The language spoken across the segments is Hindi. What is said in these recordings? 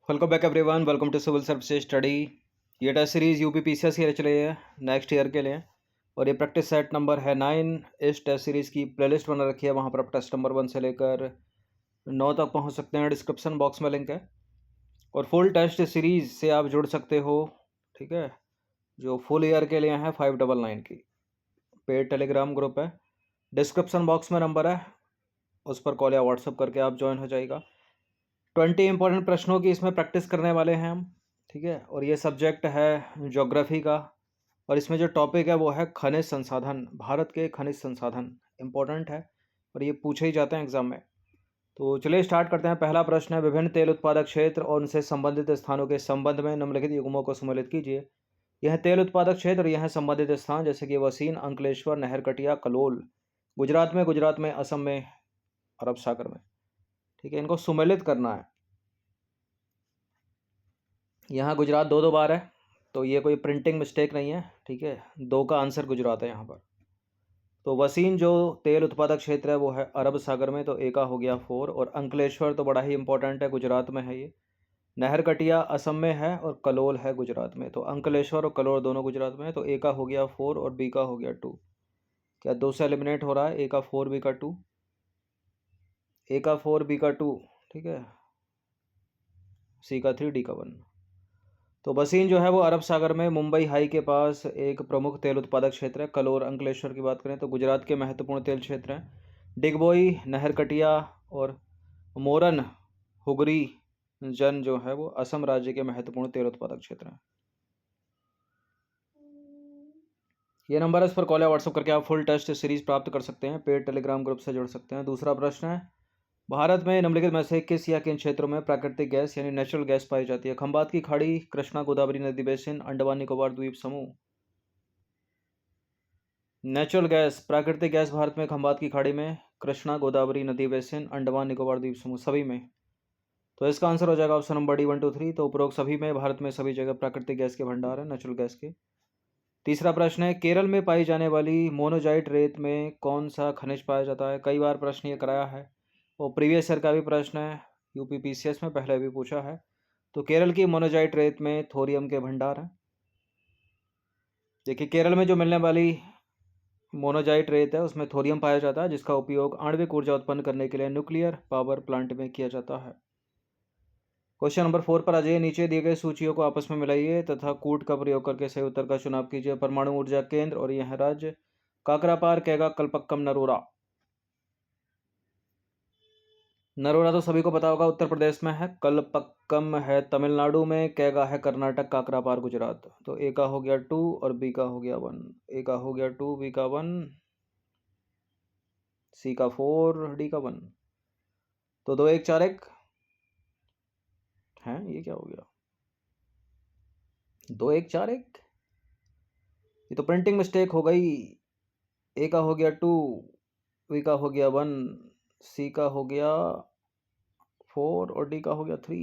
Welcome back everyone, welcome to civil services study. ये टेस्ट सीरीज़ यूपी पीसीएस की चल रही है नेक्स्ट ईयर के लिए, और ये प्रैक्टिस सेट नंबर है 9। इस टेस्ट सीरीज़ की प्लेलिस्ट बना रखी है, वहाँ पर आप टेस्ट नंबर 1 से लेकर 9 तक पहुँच सकते हैं। डिस्क्रिप्शन बॉक्स में लिंक है, और फुल टेस्ट सीरीज़ से आप जुड़ सकते हो। ठीक है, जो फुल ईयर के लिए है 599 की पेड टेलीग्राम ग्रुप है। डिस्क्रिप्शन बॉक्स में नंबर है, उस पर कॉल या व्हाट्सअप करके आप ज्वाइन हो जाएगा। 20 इंपॉर्टेंट प्रश्नों की इसमें प्रैक्टिस करने वाले हैं हम। ठीक है, और ये सब्जेक्ट है ज्योग्राफी का, और इसमें जो टॉपिक है वो है खनिज संसाधन। भारत के खनिज संसाधन इंपॉर्टेंट है, और ये पूछे ही जाते हैं एग्जाम में। तो चलिए स्टार्ट करते हैं। पहला प्रश्न है, विभिन्न तेल उत्पादक क्षेत्र और उनसे संबंधित स्थानों के संबंध में निम्नलिखित युग्मों को सम्मिलित कीजिए। यह तेल उत्पादक क्षेत्र और यह संबंधित स्थान जैसे कि वसीन, अंकलेश्वर, नहरकटिया, कलोल गुजरात में, असम में, अरब सागर में। ठीक है, इनको सुमेलित करना है। यहाँ गुजरात दो बार है, तो ये कोई प्रिंटिंग मिस्टेक नहीं है। ठीक है, 2 का आंसर गुजरात है यहाँ पर। तो वसीन जो तेल उत्पादक क्षेत्र है वो है अरब सागर में, तो ए का हो गया 4। और अंकलेश्वर तो बड़ा ही इंपॉर्टेंट है, गुजरात में है ये। नहरकटिया असम में है, और कलोल है गुजरात में। तो अंकलेश्वर और कलोल दोनों गुजरात में है, तो ए का हो गया 4 और बी का हो गया 2। क्या 2 से एलिमिनेट हो रहा है? ए का 4 बी का 2, ए का 4 बी का 2। ठीक है, सी का 3 डी का 1। तो बसीन जो है वो अरब सागर में, मुंबई हाई के पास एक प्रमुख तेल उत्पादक क्षेत्र है। कलोर अंकलेश्वर की बात करें तो गुजरात के महत्वपूर्ण तेल क्षेत्र हैं। डिगबोई, नहरकटिया और मोरन हुगरी जन जो है वो असम राज्य के महत्वपूर्ण तेल उत्पादक क्षेत्र हैं। ये नंबर है, इस पर कॉल या व्हाट्सअप करके आप फुल टेस्ट सीरीज प्राप्त कर सकते हैं, पेड टेलीग्राम ग्रुप से जुड़ सकते हैं। दूसरा प्रश्न है, भारत में निम्नलिखित में से किस या किन क्षेत्रों में प्राकृतिक गैस यानी नेचुरल गैस पाई जाती है? खंबात की खाड़ी, कृष्णा गोदावरी नदी बेसिन, अंडमान निकोबार द्वीप समूह। नेचुरल गैस, प्राकृतिक गैस भारत में खंबात की खाड़ी में, कृष्णा गोदावरी नदी बेसिन, अंडमान निकोबार द्वीप समूह, सभी में। तो इसका आंसर हो जाएगा ऑप्शन नंबर डी 1 2 3। तो उपरोक्त सभी में, भारत में सभी जगह प्राकृतिक गैस के भंडार है, नेचुरल गैस के। तीसरा प्रश्न है, केरल में पाई जाने वाली मोनोजाइट रेत में कौन सा खनिज पाया जाता है? कई बार प्रश्न ये कराया है, और प्रीवियस ईयर का भी प्रश्न है, यूपी पीसीएस में पहले भी पूछा है। तो केरल की मोनोजाइट रेत में थोरियम के भंडार हैं। देखिए, केरल में जो मिलने वाली मोनोजाइट रेत है उसमें थोरियम पाया जाता है, जिसका उपयोग आणविक ऊर्जा उत्पन्न करने के लिए न्यूक्लियर पावर प्लांट में किया जाता है। क्वेश्चन नंबर 4 पर आ जाइए। नीचे दिए गए सूचियों को आपस में मिलाइए तथा कूट का प्रयोग करके सही उत्तर का चुनाव कीजिए। परमाणु ऊर्जा केंद्र और यह राज्य, काकरापार, कैगा, कल्पक्कम, नरोरा। नरोरा तो सभी को पता होगा, उत्तर प्रदेश में है। कल्पक्कम है तमिलनाडु में, कैगा है कर्नाटक, काकरापार गुजरात। तो ए का हो गया 2 और बी का हो गया 1। ए का हो गया 2, बी का 1, सी का 4, डी का 1। तो 2 1 4 1 है, ये क्या हो गया? 2 1 4 1, ये तो प्रिंटिंग मिस्टेक हो गई। ए का हो गया 2, बी का हो गया 1, सी का हो गया 4 और डी का हो गया 3।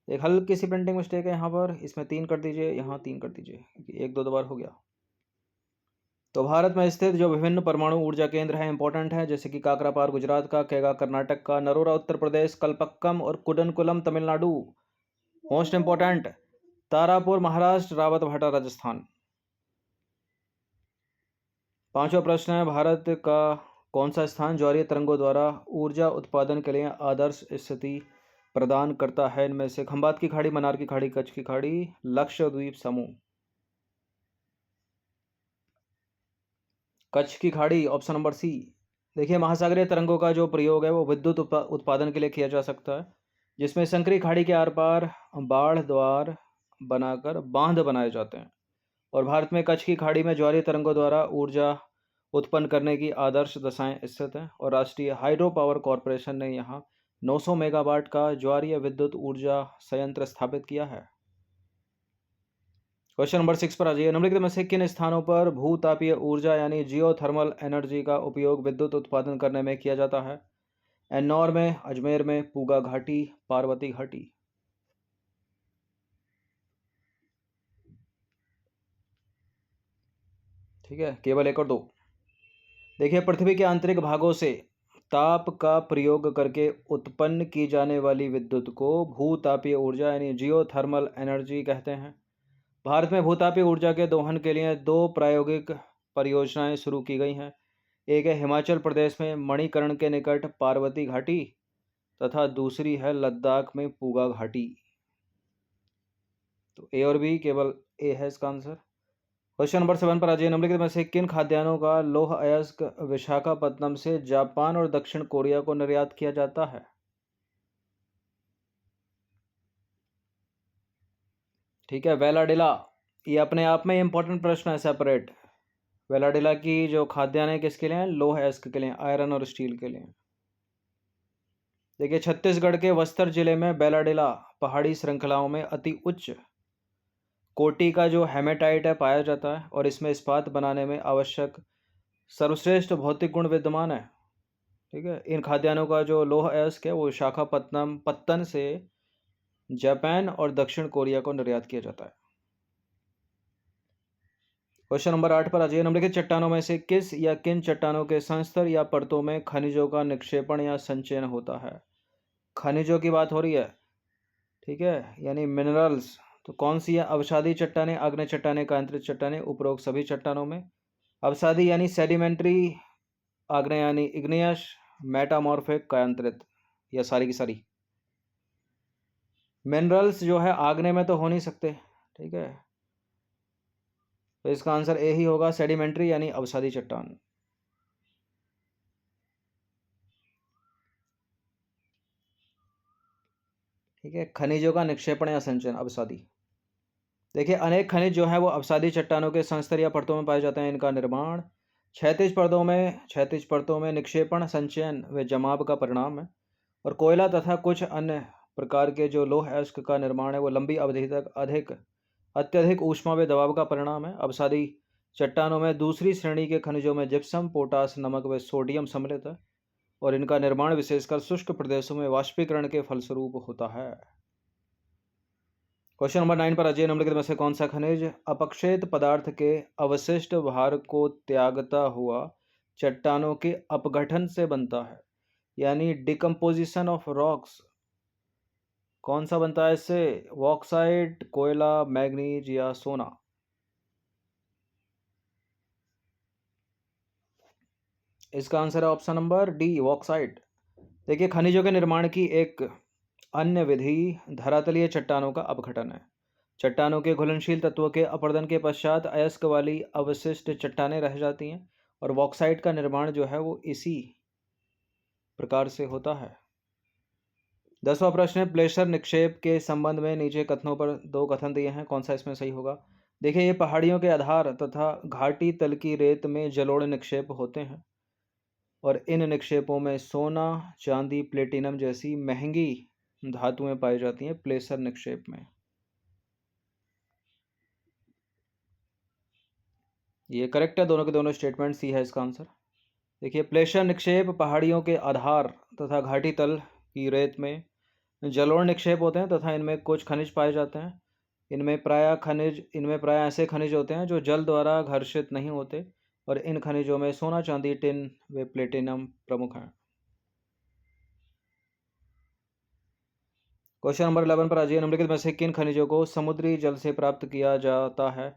एक हल्की सी प्रिंटिंग मिस्टेक है यहाँ पर, इसमें 3 कर दीजिए, यहाँ 3 कर दीजिए, क्योंकि 1 2 बार हो गया। तो भारत में स्थित जो विभिन्न परमाणु ऊर्जा केंद्र हैं इंपॉर्टेंट है, जैसे कि काकरापार गुजरात का, कैगा कर्नाटक का, नरोरा उत्तर प्रदेश, कल्पक्कम और कुडनकुलम तमिलनाडु। Most important, Tarapur Maharashtra, Rawatbhata Rajasthan. पांचवा प्रश्न है, भारत का कौन सा स्थान ज्वारीय तरंगों द्वारा ऊर्जा उत्पादन के लिए आदर्श स्थिति प्रदान करता है? इनमें से खंबात की खाड़ी, मनार की खाड़ी, कच्छ की खाड़ी, लक्षद्वीप समूह। कच्छ की खाड़ी, ऑप्शन नंबर सी। देखिए, महासागरीय तरंगों का जो प्रयोग है वो विद्युत उत्पादन के लिए किया जा सकता है, जिसमें संकरी खाड़ी के आर पार बाढ़ द्वार बनाकर बांध बनाए जाते हैं। और भारत में कच्छ की खाड़ी में ज्वारीय तरंगों द्वारा ऊर्जा उत्पन्न करने की आदर्श दशाएं स्थित हैं, और राष्ट्रीय हाइड्रो पावर कॉरपोरेशन ने यहाँ 900 मेगावाट का ज्वारीय विद्युत ऊर्जा संयंत्र स्थापित किया है। क्वेश्चन नंबर 6 पर आ जाइए। निम्नलिखित में से किन स्थानों पर भूतापीय ऊर्जा यानी जियोथर्मल एनर्जी का उपयोग विद्युत उत्पादन करने में किया जाता है? एन्नौर में, अजमेर में, पूगा घाटी, पार्वती घाटी। ठीक है, केवल 1 और 2। देखिए, पृथ्वी के आंतरिक भागों से ताप का प्रयोग करके उत्पन्न की जाने वाली विद्युत को भूतापीय ऊर्जा यानी जियोथर्मल एनर्जी कहते हैं। भारत में भूतापीय ऊर्जा के दोहन के लिए 2 प्रायोगिक परियोजनाएं शुरू की गई हैं। एक है हिमाचल प्रदेश में मणिकर्ण के निकट पार्वती घाटी तथा दूसरी है लद्दाख में पूगा घाटी। तो ए और बी, केवल ए है इसका आंसर। क्वेश्चन नंबर 7 पर आ जाइए। निम्नलिखित में से किन खाद्यान्नों का लौह अयस्क विशाखापत्तनम से जापान और दक्षिण कोरिया को निर्यात किया जाता है? ठीक है, वेलाडिला। ये अपने आप में इंपॉर्टेंट प्रश्न है सेपरेट। वेलाडिला की जो खाद्यान्न है किसके लिए है? लौह अयस्क के लिए, आयरन और स्टील के लिए। देखिए, छत्तीसगढ़ के बस्तर जिले में बेलाडिला पहाड़ी श्रृंखलाओं में अति उच्च कोटि का जो हेमेटाइट है पाया जाता है और इसमें इस्पात बनाने में आवश्यक सर्वश्रेष्ठ भौतिक गुण विद्यमान है। ठीक है, इन खाद्यान्नों का जो लौह अयस्क है वो विशाखापत्तनम पत्तन से जापान और दक्षिण कोरिया को निर्यात किया जाता है। क्वेश्चन नंबर 8 पर आ जाइए। निम्नलिखित चट्टानों में से किस या किन चट्टानों के संस्तर या परतों में खनिजों का निक्षेपण या संचयन होता है? खनिजों की बात हो रही है, ठीक है, यानी मिनरल्स। तो कौन सी है? अवसादी चट्टानें, आग्नेय चट्टानें, कायांतरित चट्टानें, उपरोक्त सभी चट्टानों में। अवसादी यानी सेडिमेंट्री, आग्नेय यानी इग्नियस, मेटामॉर्फिक कायांतरित, या सारी की सारी। मिनरल्स जो है आग्नेय में तो हो नहीं सकते, ठीक है, तो इसका आंसर ए ही होगा, सेडिमेंट्री यानी अवसादी चट्टान। ठीक है, खनिजों का निक्षेपण या संचयन, अवसादी। देखिए, अनेक खनिज जो है वो अवसादी चट्टानों के संस्तर या परतों में पाए जाते हैं। इनका निर्माण क्षैतिज परतों में निक्षेपण, संचयन व जमाव का परिणाम है। और कोयला तथा कुछ अन्य प्रकार के जो लौह अयस्क का निर्माण है वो लंबी अवधि तक अत्यधिक ऊष्मा व दबाव का परिणाम है। अवसादी चट्टानों में दूसरी श्रेणी के खनिजों में जिप्सम, पोटास, नमक व सोडियम सम्मिलित है और इनका निर्माण विशेषकर शुष्क प्रदेशों में वाष्पीकरण के फलस्वरूप होता है। क्वेश्चन नंबर 9 पर अजय, निम्नलिखित में से कौन सा खनिज अपक्षेत पदार्थ के अवशिष्ट भार को त्यागता हुआ चट्टानों के अपघटन से बनता है, यानी डिकम्पोजिशन ऑफ रॉक्स? कौन सा बनता है इससे? बॉक्साइट, कोयला, मैग्नीज या सोना? इसका आंसर है ऑप्शन नंबर डी, बॉक्साइट। देखिए, खनिजों के निर्माण की एक अन्य विधि धरातलीय चट्टानों का अपघटन है। चट्टानों के घुलनशील तत्वों के अपरदन के पश्चात अयस्क वाली अवशिष्ट चट्टानें रह जाती हैं और बॉक्साइट का निर्माण जो है वो इसी प्रकार से होता है। 10वां प्रश्न है, प्लेसर निक्षेप के संबंध में नीचे कथनों पर 2 कथन दिए हैं, कौन सा इसमें सही होगा? देखिए, ये पहाड़ियों के आधार तथा घाटी तल की रेत में जलोढ़ निक्षेप होते हैं और इन निक्षेपों में सोना, चांदी, प्लेटिनम जैसी महंगी धातुएं पाई जाती हैं प्लेसर निक्षेप में। ये करेक्ट है, दोनों के दोनों स्टेटमेंट, सी है इसका आंसर। देखिए, प्लेसर निक्षेप पहाड़ियों के आधार तथा घाटी तल की रेत में जलोढ़ निक्षेप होते हैं तथा इनमें कुछ खनिज पाए जाते हैं। इनमें प्राय ऐसे खनिज होते हैं जो जल द्वारा घर्षित नहीं होते और इन खनिजों में सोना, चांदी, टिन व प्लेटिनम प्रमुख हैं। क्वेश्चन नंबर 11 पर आ जाइए। निम्नलिखित में से किन खनिजों को समुद्री जल से प्राप्त किया जाता है?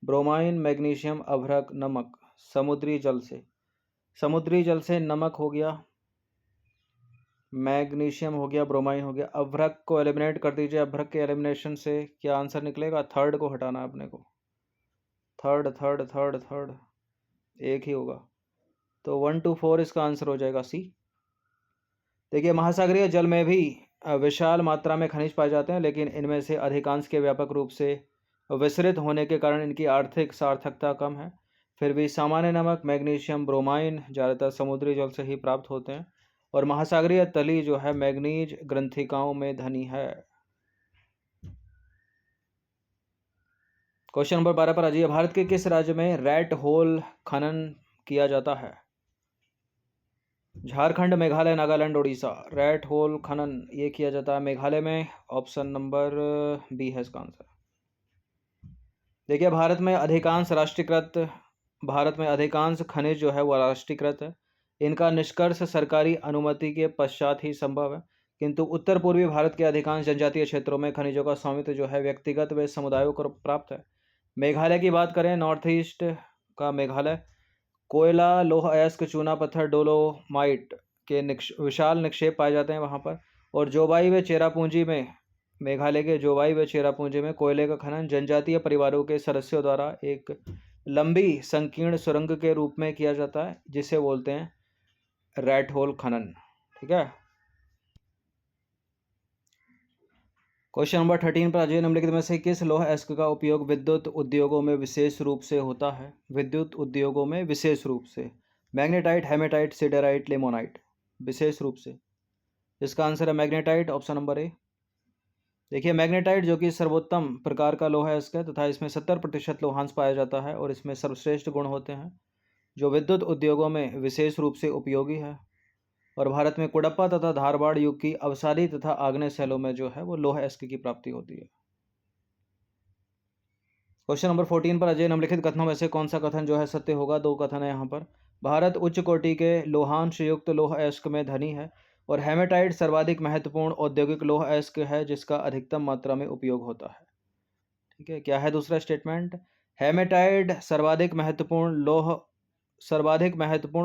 ब्रोमाइन, मैग्नीशियम, अभ्रक, नमक। समुद्री जल से, समुद्री जल से नमक हो गया, मैग्नीशियम हो गया, ब्रोमाइन हो गया। अभ्रक को एलिमिनेट कर दीजिए। अभ्रक के एलिमिनेशन से क्या आंसर निकलेगा? थर्ड को हटाना है अपने को। थर्ड एक ही होगा, तो 1 to 4 इसका आंसर हो जाएगा सी। देखिए, महासागरीय जल में भी विशाल मात्रा में खनिज पाए जाते हैं, लेकिन इनमें से अधिकांश के व्यापक रूप से विसरित होने के कारण इनकी आर्थिक सार्थकता कम है। फिर भी सामान्य नमक, मैग्नीशियम, ब्रोमाइन ज़्यादातर समुद्री जल से ही प्राप्त होते हैं और महासागरीय तली जो है मैग्नीज ग्रंथिकाओं में धनी है। क्वेश्चन नंबर 12 पर आ जाइए। भारत के किस राज्य में रैट होल खनन किया जाता है? झारखंड, मेघालय, नागालैंड, उड़ीसा। रैट होल खनन ये किया जाता है मेघालय में, ऑप्शन नंबर बी है इसका आंसर। देखिए, भारत में अधिकांश खनिज जो है वो राष्ट्रीयकृत है। इनका निष्कर्ष सरकारी अनुमति के पश्चात ही संभव है, किंतु उत्तर पूर्वी भारत के अधिकांश जनजातीय क्षेत्रों में खनिजों का स्वामित्व जो है व्यक्तिगत व समुदायों को प्राप्त है। मेघालय की बात करें, नॉर्थ ईस्ट का मेघालय, कोयला, लौह अयस्क, चूना पत्थर, डोलोमाइट के विशाल निक्षेप पाए जाते हैं वहाँ पर। और जोबाई व चेरापूंजी में, मेघालय के जोबाई व चेरापूंजी में कोयले का खनन जनजातीय परिवारों के सदस्यों द्वारा एक लंबी संकीर्ण सुरंग के रूप में किया जाता है, जिसे बोलते हैं रैट होल खनन। ठीक है। क्वेश्चन नंबर 13 पर अजय निम्नलिखित में से किस लौह अयस्क का उपयोग विद्युत उद्योगों में विशेष रूप से होता है? विद्युत उद्योगों में विशेष रूप से मैग्नेटाइट, हेमेटाइट, सिडेराइट, लिमोनाइट। विशेष रूप से इसका आंसर है मैग्नेटाइट, ऑप्शन नंबर ए। देखिए मैग्नेटाइट जो कि सर्वोत्तम प्रकार का लोहा अयस्क है तथा इसमें 70% लोहांश पाया जाता है और इसमें सर्वश्रेष्ठ गुण होते हैं, जो विद्युत उद्योगों में विशेष रूप से उपयोगी है। और भारत में कुडप्पा तथा धारवाड़ युग की अवसादी तथा आग्नेय शैलों में जो है वो लौह अयस्क की प्राप्ति होती है। क्वेश्चन नंबर 14 पर अजय निम्नलिखित कथनों में से कौन सा कथन जो है सत्य होगा? दो कथन है यहाँ पर। भारत उच्च कोटि के लोहांश युक्त लौह अयस्क में धनी है और हेमेटाइट सर्वाधिक महत्वपूर्ण औद्योगिक लौह अयस्क है जिसका अधिकतम मात्रा में उपयोग होता है। ठीक है, क्या है दूसरा स्टेटमेंट? हेमेटाइट सर्वाधिक महत्वपूर्ण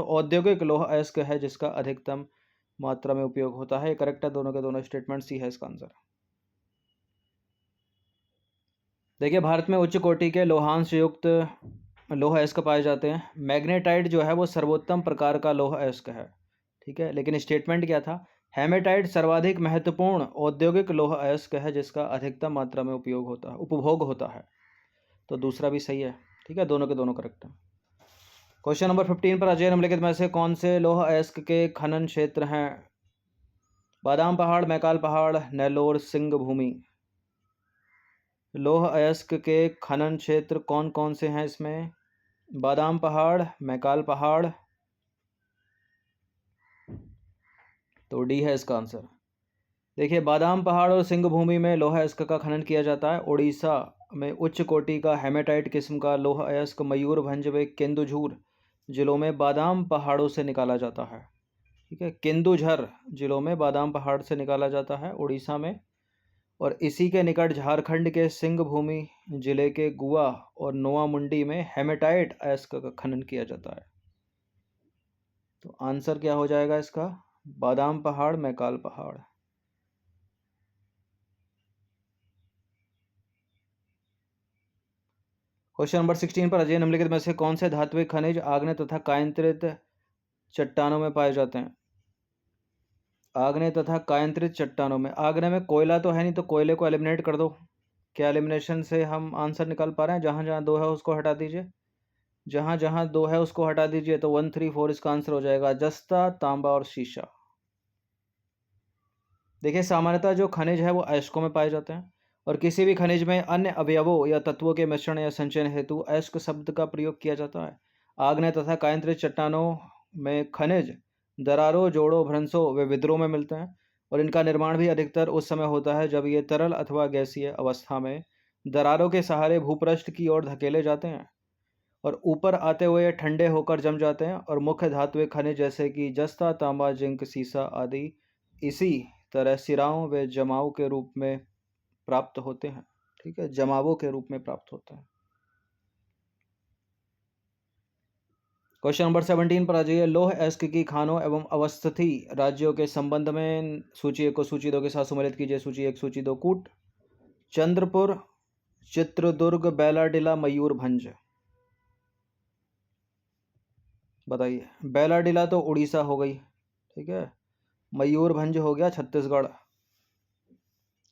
औद्योगिक लौह अयस्क है जिसका अधिकतम मात्रा में उपयोग होता है। करेक्ट है दोनों के दोनों स्टेटमेंट, सी है इसका आंसर। देखिए भारत में उच्च कोटि के लोहांश युक्त लौह अयस्क पाए जाते हैं। मैग्नेटाइट जो है वो सर्वोत्तम प्रकार का लौह अयस्क है। ठीक है, लेकिन स्टेटमेंट क्या था? हेमेटाइट सर्वाधिक महत्वपूर्ण औद्योगिक लौह अयस्क है जिसका अधिकतम मात्रा में उपभोग होता है। तो दूसरा भी सही है। ठीक है, दोनों के दोनों करेक्ट है। क्वेश्चन नंबर 15 पर अजय निम्नलिखित में से कौन से लौह अयस्क के खनन क्षेत्र हैं? बादाम पहाड़, मैकाल पहाड़, नेल्लोर, सिंह भूमि। लौह अयस्क के खनन क्षेत्र कौन कौन से हैं इसमें? बादाम पहाड़, मैकाल पहाड़, तो डी है इसका आंसर। देखिए बादाम पहाड़ और सिंह भूमि में लौह अयस्क का खनन किया जाता है। उड़ीसा में उच्च कोटि का हेमेटाइट किस्म का लौह अयस्क मयूरभंज व केंदुझर जिलों में बादाम पहाड़ों से निकाला जाता है। ठीक है, केंदुझर जिलों में बादाम पहाड़ से निकाला जाता है उड़ीसा में। और इसी के निकट झारखंड के सिंह भूमि जिले के गुआ और नोआमुंडी में हेमेटाइट अयस्क का खनन किया जाता है। तो आंसर क्या हो जाएगा इसका? बादाम पहाड़, मैकाल पहाड़। क्वेश्चन नंबर 16 पर अजय निम्नलिखित में से कौन से धात्विक खनिज आग्नेय तथा कायांतरित चट्टानों में पाए जाते हैं? आग्नेय तथा कायांतरित चट्टानों में, आग्नेय में कोयला तो है नहीं तो कोयले को एलिमिनेट कर दो। क्या एलिमिनेशन से हम आंसर निकाल पा रहे हैं? जहां जहां दो है उसको हटा दीजिए, जहां जहां दो है उसको हटा दीजिए। तो 1, 3, 4 इसका आंसर हो जाएगा जस्ता, तांबा और शीशा। देखिए सामान्यतः जो खनिज है वो अयस्कों में पाए जाते हैं और किसी भी खनिज में अन्य अवयवों या तत्वों के मिश्रण या संचयन हेतु अयस्क शब्द का प्रयोग किया जाता है। आग्नेय तथा कायांतरित चट्टानों में खनिज दरारों, जोड़ों, भ्रंशों व विद्रों में मिलते हैं और इनका निर्माण भी अधिकतर उस समय होता है जब ये तरल अथवा गैसीय अवस्था में दरारों के सहारे भूपृष्ठ की ओर धकेले जाते हैं और ऊपर आते हुए ये ठंडे होकर जम जाते हैं और मुख्य धात्विक खनिज जैसे कि जस्ता, तांबा, जिंक, सीसा आदि इसी तरह सिराओं व जमाव के रूप में प्राप्त होते हैं। ठीक है, जमावों के रूप में प्राप्त होते हैं। क्वेश्चन नंबर 17 पर आ जाइए। लौह अयस्क की खानों एवं अवस्थिति राज्यों के संबंध में सूची 1 को सूची 2 के साथ सम्मिलित कीजिए। सूची 1, सूची 2। कूट, चंद्रपुर, चित्रदुर्ग, बेलाडिला, मयूरभंज। बताइए। बेलाडिला तो उड़ीसा हो गई, ठीक है। मयूरभंज हो गया छत्तीसगढ़,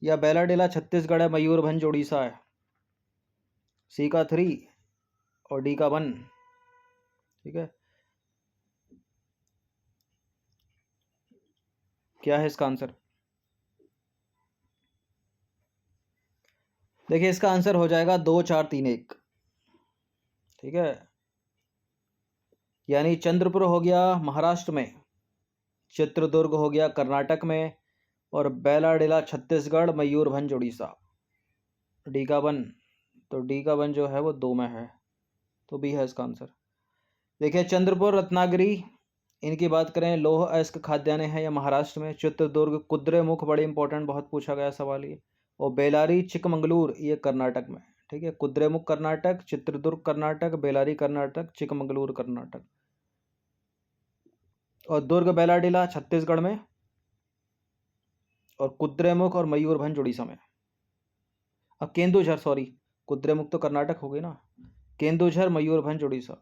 या बेलाडिला छत्तीसगढ़ है, मयूरभंज उड़ीसा है। सी का 3 और डी का 1। ठीक है, क्या है इसका आंसर? देखिए इसका आंसर हो जाएगा 2, 4, 3, 1। ठीक है, यानी चंद्रपुर हो गया महाराष्ट्र में, चित्रदुर्ग हो गया कर्नाटक में और बेलाडिला छत्तीसगढ़, मयूरभंज उड़ीसा। डी का 1, तो डी का 1 जो है वो 2 में है, तो बी है इसका आंसर। देखिए चंद्रपुर रत्नागिरी इनकी बात करें, लौह अयस्क खाद्यान्य है या महाराष्ट्र में। चित्रदुर्ग, कुद्रेमुख बड़े इंपॉर्टेंट, बहुत पूछा गया सवाल ये। और बेलारी चिकमंगलूर ये कर्नाटक में। ठीक है, कुद्रेमुख कर्नाटक, चित्रदुर्ग कर्नाटक, बेलारी कर्नाटक, चिकमंगलूर कर्नाटक। और दुर्ग बेलाडीला छत्तीसगढ़ में, और कुद्रेमुख और मयूरभंज उड़ीसा में। अब केंदुझर, सॉरी, कुद्रेमुख तो कर्नाटक हो गई ना, केंदुझर मयूरभंज उड़ीसा।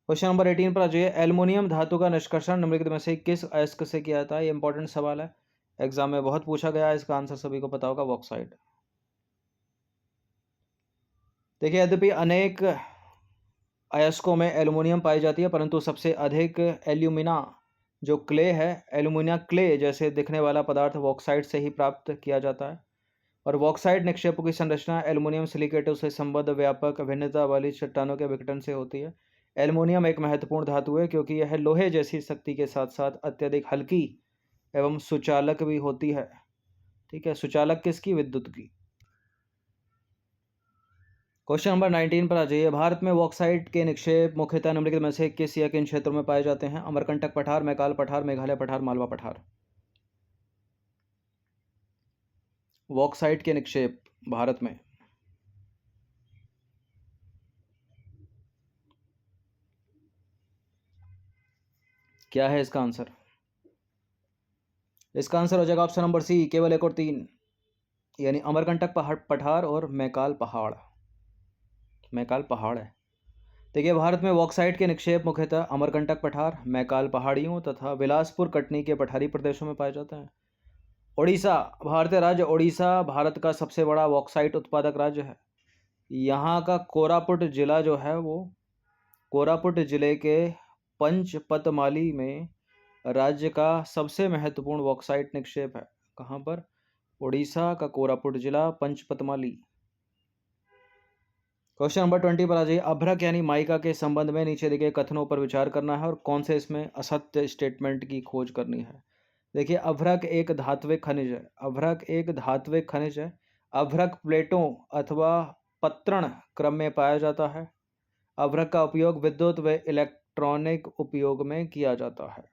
क्वेश्चन नंबर 18 पर आ जाइए। एल्युमिनियम धातु का निष्कर्षण निम्नलिखित में से किस अयस्क से किया जाता है? ये इंपॉर्टेंट सवाल है, एग्जाम में बहुत पूछा गया है, इसका आंसर सभी को पता होगा, बॉक्साइट। देखिए, यद्यपि अनेक अयस्कों में एल्युमिनियम पाई जाती है, परंतु सबसे अधिक एल्यूमिना जो क्ले है, एल्यूमिना क्ले जैसे दिखने वाला पदार्थ बॉक्साइट से ही प्राप्त किया जाता है। और बॉक्साइट निक्षेपों की संरचना एल्युमिनियम सिलिकेटों से संबद्ध व्यापक भिन्नता वाली चट्टानों के विघटन से होती है। एल्युमिनियम एक महत्वपूर्ण धातु है क्योंकि यह लोहे जैसी शक्ति के साथ साथ अत्यधिक हल्की एवं सुचालक भी होती है। ठीक है, सुचालक किसकी? विद्युत की। क्वेश्चन नंबर 19 पर आ जाइए। भारत में बॉक्साइट के निक्षेप मुख्यतः निम्नलिखित में से किस या किन क्षेत्रों में पाए जाते हैं? अमरकंटक पठार, मैकाल पठार, मेघालय पठार, मालवा पठार। बॉक्साइट के निक्षेप भारत में क्या है इसका आंसर? इसका आंसर हो जाएगा ऑप्शन नंबर सी, केवल एक और तीन, यानी अमरकंटक पठार और मैकाल पहाड़। मैकाल पहाड़ है। देखिए, भारत में बॉक्साइट के निक्षेप मुख्यतः अमरकंटक पठार, मैकाल पहाड़ियों तथा बिलासपुर कटनी के पठारी प्रदेशों में पाए जाते हैं। उड़ीसा, भारतीय राज्य उड़ीसा भारत का सबसे बड़ा बॉक्साइट उत्पादक राज्य है। यहाँ का कोरापुट जिला जो है वो कोरापुट जिले के पंचपतमाली में राज्य का सबसे महत्वपूर्ण बॉक्साइट निक्षेप है। कहाँ पर? उड़ीसा का कोरापुट जिला, पंचपतमाली। क्वेश्चन नंबर 20 पर आ जाइए। अभ्रक यानी माइका के संबंध में नीचे दिए कथनों पर विचार करना है और कौन से इसमें असत्य स्टेटमेंट की खोज करनी है। देखिए, अभ्रक एक धात्विक खनिज है। अभ्रक एक धात्विक खनिज है। अभ्रक प्लेटों अथवा पत्रण क्रम में पाया जाता है। अभ्रक का उपयोग विद्युत व इलेक्ट्रॉनिक उपयोग में किया जाता है।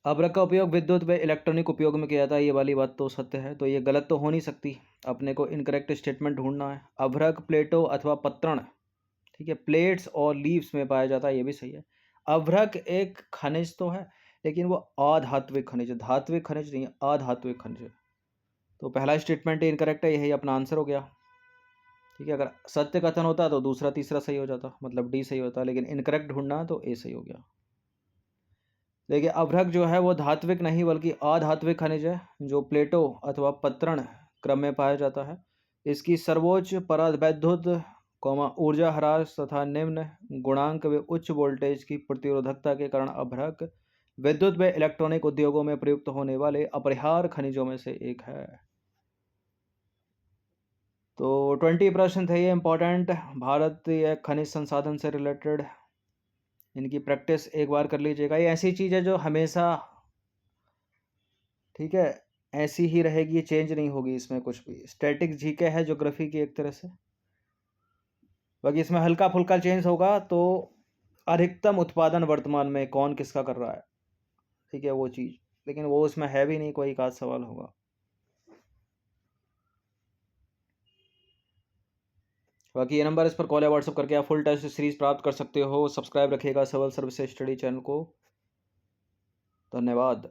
अभ्रक का उपयोग विद्युत व इलेक्ट्रॉनिक उपयोग में किया जाता है, ये वाली बात तो सत्य है, तो ये गलत तो हो नहीं सकती। अपने को इनकरेक्ट स्टेटमेंट ढूंढना है। अभ्रक प्लेटो अथवा पत्रण, ठीक है, प्लेट्स और लीव्स में पाया जाता है, ये भी सही है। अभ्रक एक खनिज तो है, लेकिन वो अधात्विक खनिज है, धात्विक खनिज नहीं है, अधात्विक खनिज है। तो पहला स्टेटमेंट इनकरेक्ट है, यही अपना आंसर हो गया। ठीक है, अगर सत्य कथन होता तो दूसरा तीसरा सही हो जाता, मतलब डी सही होता, लेकिन इनकरेक्ट ढूंढना तो ए सही हो गया। देखिए, अभ्रक जो है वो धात्विक नहीं बल्कि अधात्विक खनिज है जो प्लेटो अथवा पत्रण क्रम में पाया जाता है। इसकी सर्वोच्च परावैद्युत ऊर्जा ह्रास तथा निम्न गुणांक व उच्च वोल्टेज की प्रतिरोधकता के कारण अभ्रक विद्युत व इलेक्ट्रॉनिक उद्योगों में प्रयुक्त होने वाले अपरिहार्य खनिजों में से एक है। तो 20 प्रश्न थे ये इंपॉर्टेंट, भारतीय खनिज संसाधन से रिलेटेड। इनकी प्रैक्टिस एक बार कर लीजिएगा। ये ऐसी चीज़ है जो हमेशा, ठीक है, ऐसी ही रहेगी, चेंज नहीं होगी इसमें कुछ भी। स्टैटिक जीके है ज्योग्राफी की एक तरह से, बाकी इसमें हल्का फुल्का चेंज होगा। तो अधिकतम उत्पादन वर्तमान में कौन किसका कर रहा है, ठीक है, वो चीज़, लेकिन वो उसमें है भी नहीं, कोई एक आध सवाल होगा। बाकी ये नंबर, इस पर कॉल या व्हाट्सअप करके आप फुल टेस्ट सीरीज प्राप्त कर सकते हो। सब्सक्राइब रखिएगा सिविल सर्विसेज स्टडी चैनल को। धन्यवाद।